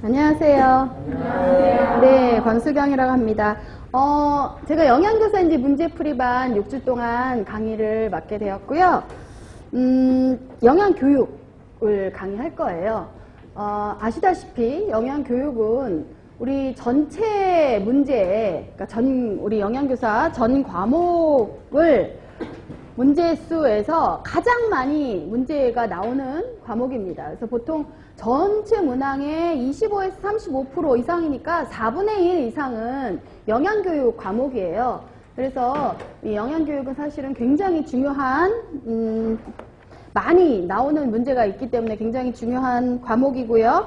안녕하세요. 안녕하세요. 네, 권수경이라고 합니다. 제가 영양교사인지 문제풀이반 6주 동안 강의를 맡게 되었고요. 영양교육을 강의할 거예요. 아시다시피 영양교육은 우리 전체 문제, 그러니까 우리 영양교사 전 과목을 문제수에서 가장 많이 문제가 나오는 과목입니다. 그래서 보통 전체 문항의 25에서 35% 이상이니까 4분의 1 이상은 영양교육 과목이에요. 그래서 이 영양교육은 사실은 굉장히 중요한, 많이 나오는 문제가 있기 때문에 굉장히 중요한 과목이고요.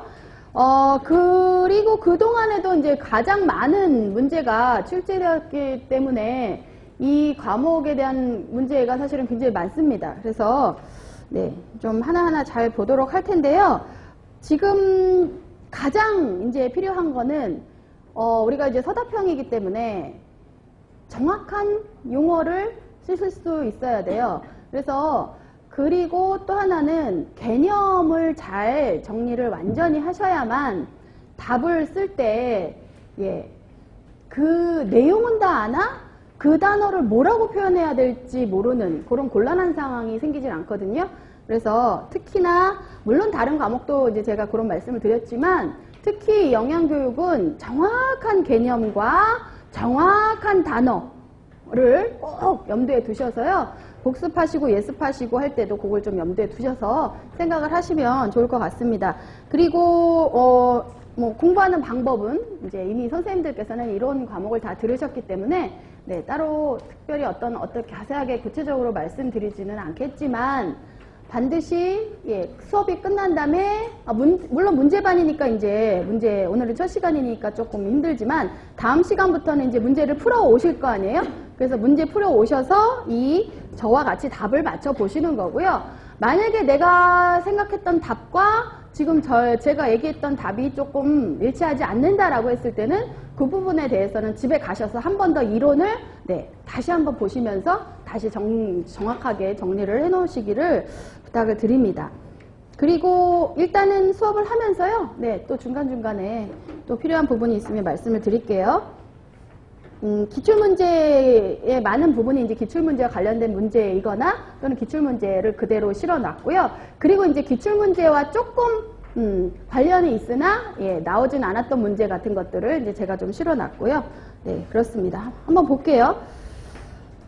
그리고 그동안에도 이제 가장 많은 문제가 출제되었기 때문에 이 과목에 대한 문제가 사실은 굉장히 많습니다. 그래서 네, 좀 하나하나 잘 보도록 할 텐데요. 지금 가장 이제 필요한 거는 우리가 이제 서답형이기 때문에 정확한 용어를 쓰실 수 있어야 돼요. 그래서 그리고 또 하나는 개념을 잘 정리를 완전히 하셔야만 답을 쓸 때 그 내용은 다 아나? 그 단어를 뭐라고 표현해야 될지 모르는 그런 곤란한 상황이 생기질 않거든요. 그래서 특히나 물론 다른 과목도 이제 제가 그런 말씀을 드렸지만 특히 영양교육은 정확한 개념과 정확한 단어를 꼭 염두에 두셔서요. 복습하시고 예습하시고 할 때도 그걸 좀 염두에 두셔서 생각을 하시면 좋을 것 같습니다. 그리고 뭐 공부하는 방법은 이제 이미 선생님들께서는 이런 과목을 다 들으셨기 때문에 네, 따로 특별히 어떻게 자세하게 구체적으로 말씀드리지는 않겠지만 반드시 수업이 끝난 다음에 물론 문제반이니까 이제 오늘은 첫 시간이니까 조금 힘들지만 다음 시간부터는 이제 문제를 풀어 오실 거 아니에요? 그래서 문제 풀어 오셔서 저와 같이 답을 맞춰 보시는 거고요. 만약에 내가 생각했던 답과 지금 제가 얘기했던 답이 조금 일치하지 않는다라고 했을 때는 그 부분에 대해서는 집에 가셔서 한 번 더 이론을 다시 한번 보시면서 다시 정확하게 정리를 해 놓으시기를 부탁을 드립니다. 그리고 일단은 수업을 하면서요. 또 중간중간에 또 필요한 부분이 있으면 말씀을 드릴게요. 기출문제의 많은 부분이 이제 기출문제와 관련된 문제이거나 또는 기출문제를 그대로 실어놨고요. 그리고 이제 기출문제와 조금 관련이 있으나 나오진 않았던 문제 같은 것들을 이제 제가 좀 실어놨고요. 네, 그렇습니다. 한번 볼게요.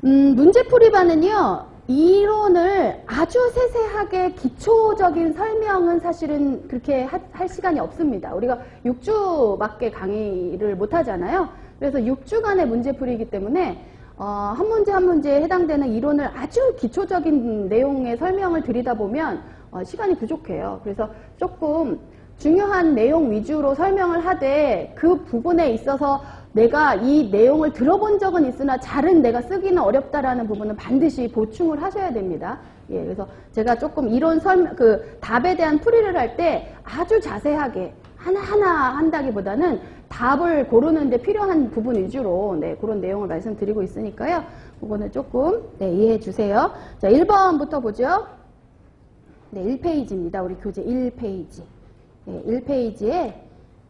문제풀이반은요. 이론을 아주 세세하게 기초적인 설명은 사실은 그렇게 할 시간이 없습니다. 우리가 6주밖에 강의를 못 하잖아요. 그래서 6주간의 문제풀이이기 때문에 한 문제 한 문제에 해당되는 이론을 아주 기초적인 내용의 설명을 드리다 보면 시간이 부족해요. 그래서 조금 중요한 내용 위주로 설명을 하되 그 부분에 있어서 내가 이 내용을 들어본 적은 있으나 잘은 내가 쓰기는 어렵다라는 부분은 반드시 보충을 하셔야 됩니다. 그래서 제가 조금 이론 답에 대한 풀이를 할 때 아주 자세하게 하나하나 한다기보다는 답을 고르는데 필요한 부분 위주로 그런 내용을 말씀드리고 있으니까요. 그거는 조금 이해해 주세요. 자, 1번부터 보죠. 1페이지입니다. 우리 교재 1페이지. 1페이지에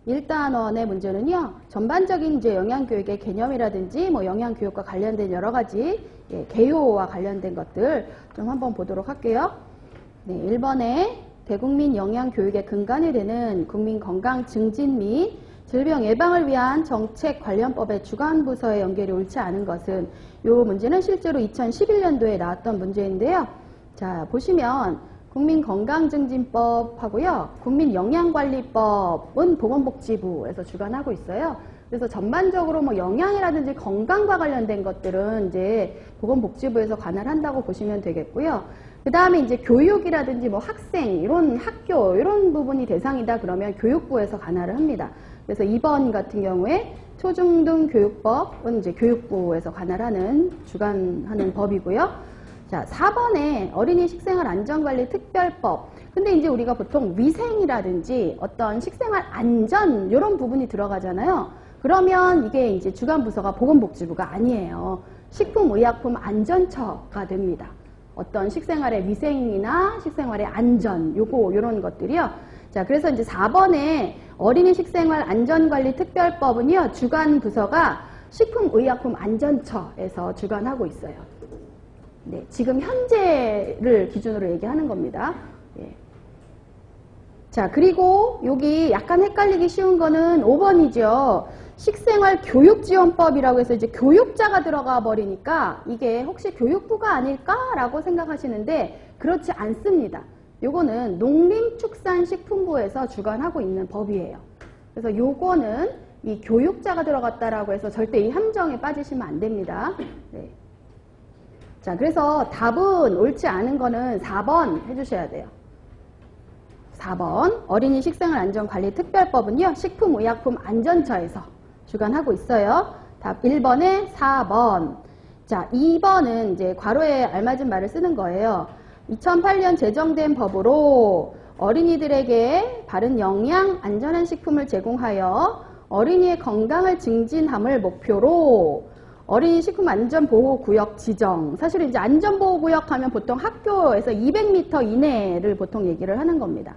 1단원의 문제는요. 전반적인 이제 영양교육의 개념이라든지 뭐 영양교육과 관련된 여러 가지 개요와 관련된 것들 좀 한번 보도록 할게요. 1번에 대국민 영양교육의 근간이 되는 국민건강 증진 및 질병 예방을 위한 정책 관련법의 주관부서의 연결이 옳지 않은 것은 이 문제는 실제로 2011년도에 나왔던 문제인데요. 자, 보시면 국민건강증진법하고요. 국민영양관리법은 보건복지부에서 주관하고 있어요. 그래서 전반적으로 뭐 영양이라든지 건강과 관련된 것들은 이제 보건복지부에서 관할한다고 보시면 되겠고요. 그 다음에 이제 교육이라든지 뭐 학생, 이런 학교, 이런 부분이 대상이다 그러면 교육부에서 관할을 합니다. 그래서 2번 같은 경우에 초중등교육법은 이제 교육부에서 관할하는, 주관하는 법이고요. 자, 4번에 어린이 식생활 안전관리 특별법. 근데 이제 우리가 보통 위생이라든지 어떤 식생활 안전, 이런 부분이 들어가잖아요. 그러면 이게 이제 주관부서가 보건복지부가 아니에요. 식품의약품안전처가 됩니다. 어떤 식생활의 위생이나 식생활의 안전, 요런 것들이요. 자, 그래서 이제 4번에 어린이 식생활 안전관리 특별법은요, 주관 부서가 식품의약품안전처에서 주관하고 있어요. 네, 지금 현재를 기준으로 얘기하는 겁니다. 예. 자, 그리고 여기 약간 헷갈리기 쉬운 거는 5번이죠. 식생활 교육지원법이라고 해서 이제 교육자가 들어가 버리니까 이게 혹시 교육부가 아닐까라고 생각하시는데 그렇지 않습니다. 요거는 농림축산식품부에서 주관하고 있는 법이에요. 그래서 요거는 이 교육자가 들어갔다라고 해서 절대 이 함정에 빠지시면 안 됩니다. 네. 자, 그래서 답은 옳지 않은 거는 4번 해주셔야 돼요. 4번 어린이 식생활 안전관리 특별법은요, 식품의약품안전처에서 주관하고 있어요. 답 1번에 4번. 자, 2번은 이제 괄호에 알맞은 말을 쓰는 거예요. 2008년 제정된 법으로 어린이들에게 바른 영양, 안전한 식품을 제공하여 어린이의 건강을 증진함을 목표로 어린이 식품 안전보호구역 지정. 사실은 이제 안전보호구역 하면 보통 학교에서 200m 이내를 보통 얘기를 하는 겁니다.